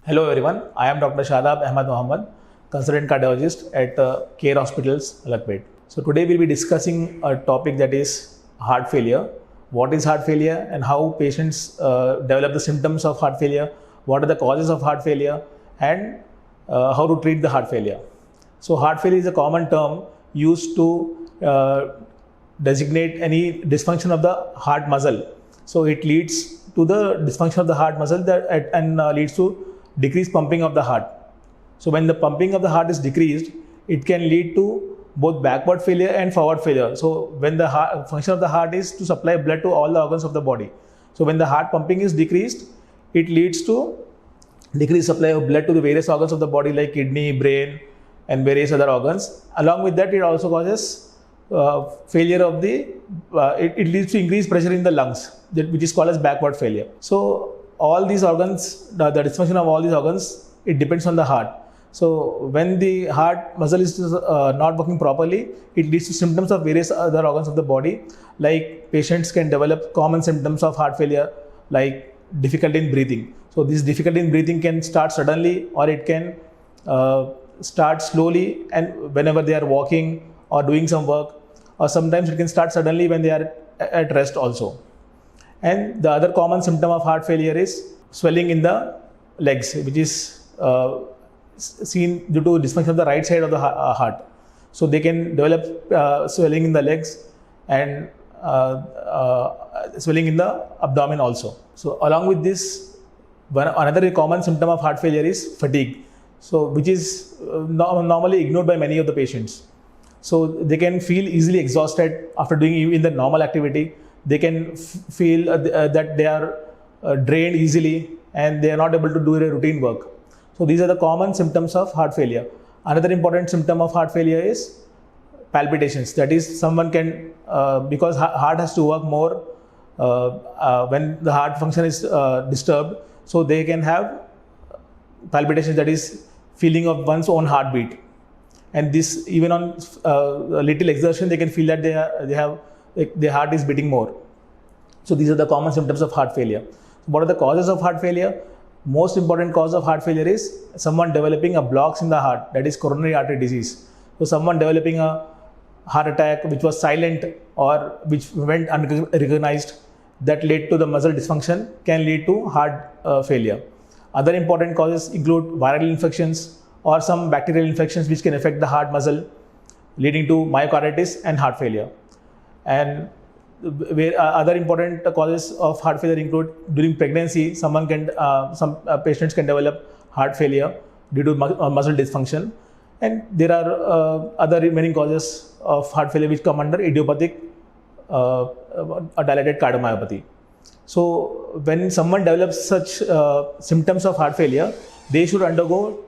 Hello everyone, I am Dr. Shadaab Ahmed, consultant cardiologist at Care Hospitals, Lakpet. So today we'll be discussing a topic that is heart failure. What is heart failure and how patients develop the symptoms of heart failure, what are the causes of heart failure, and how to treat the heart failure. So heart failure is a common term used to designate any dysfunction of the heart muscle. So it leads to the dysfunction of the heart muscle and leads to decreased pumping of the heart. So when the pumping of the heart is decreased, it can lead to both backward failure and forward failure. So when the function of the heart is to supply blood to all the organs of the body. So when the heart pumping is decreased, it leads to decreased supply of blood to the various organs of the body like kidney, brain, and various other organs. Along with that, it also causes failure of it leads to increased pressure in the lungs, which is called as backward failure. So all these organs, the dysfunction of all these organs, it depends on the heart. So when the heart muscle is not working properly, it leads to symptoms of various other organs of the body. Like patients can develop common symptoms of heart failure like difficulty in breathing. So this difficulty in breathing can start suddenly or it can start slowly and whenever they are walking or doing some work, or sometimes it can start suddenly when they are at rest also. And the other common symptom of heart failure is swelling in the legs, which is seen due to dysfunction of the right side of the heart. So they can develop swelling in the legs and swelling in the abdomen also. So along with this, another common symptom of heart failure is fatigue. So which is normally ignored by many of the patients. So they can feel easily exhausted after doing even the normal activity. They can feel that they are drained easily and they are not able to do their routine work. So these are the common symptoms of heart failure. Another important symptom of heart failure is palpitations. That is, someone can, because heart has to work more when the heart function is disturbed, so they can have palpitations, that is feeling of one's own heartbeat. And this, even on little exertion, they can feel that their heart is beating more. So these are the common symptoms of heart failure. So what are the causes of heart failure? Most important cause of heart failure is someone developing a blocks in the heart, that is coronary artery disease. So someone developing a heart attack which was silent or which went unrecognized, that led to the muscle dysfunction, can lead to heart failure. Other important causes include viral infections or some bacterial infections which can affect the heart muscle, leading to myocarditis and heart failure. And other important causes of heart failure include during pregnancy, some patients can develop heart failure due to muscle dysfunction. And there are other remaining causes of heart failure which come under idiopathic dilated cardiomyopathy. So when someone develops such symptoms of heart failure, they should undergo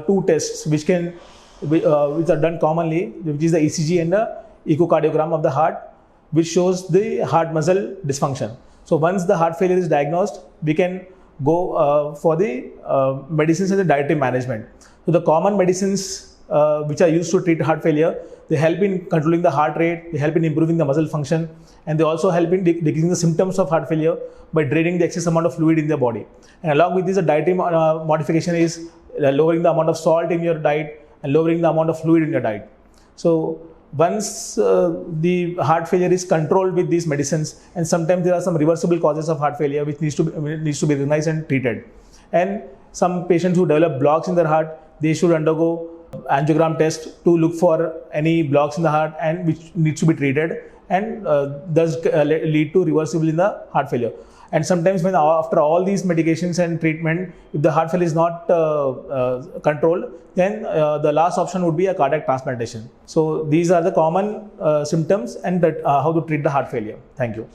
two tests which are done commonly, which is the ECG and the echocardiogram of the heart, which shows the heart muscle dysfunction. So once the heart failure is diagnosed, we can go for the medicines and the dietary management. So the common medicines which are used to treat heart failure, they help in controlling the heart rate, they help in improving the muscle function, and they also help in decreasing the symptoms of heart failure by draining the excess amount of fluid in the body. And along with this, the dietary modification is lowering the amount of salt in your diet and lowering the amount of fluid in your diet. So once the heart failure is controlled with these medicines, and sometimes there are some reversible causes of heart failure which needs to be recognized and treated. And some patients who develop blocks in their heart, they should undergo angiogram test to look for any blocks in the heart and which needs to be treated, and thus lead to reversible in the heart failure. And sometimes when after all these medications and treatment, if the heart failure is not controlled, then the last option would be a cardiac transplantation. So these are the common symptoms and how to treat the heart failure. Thank you.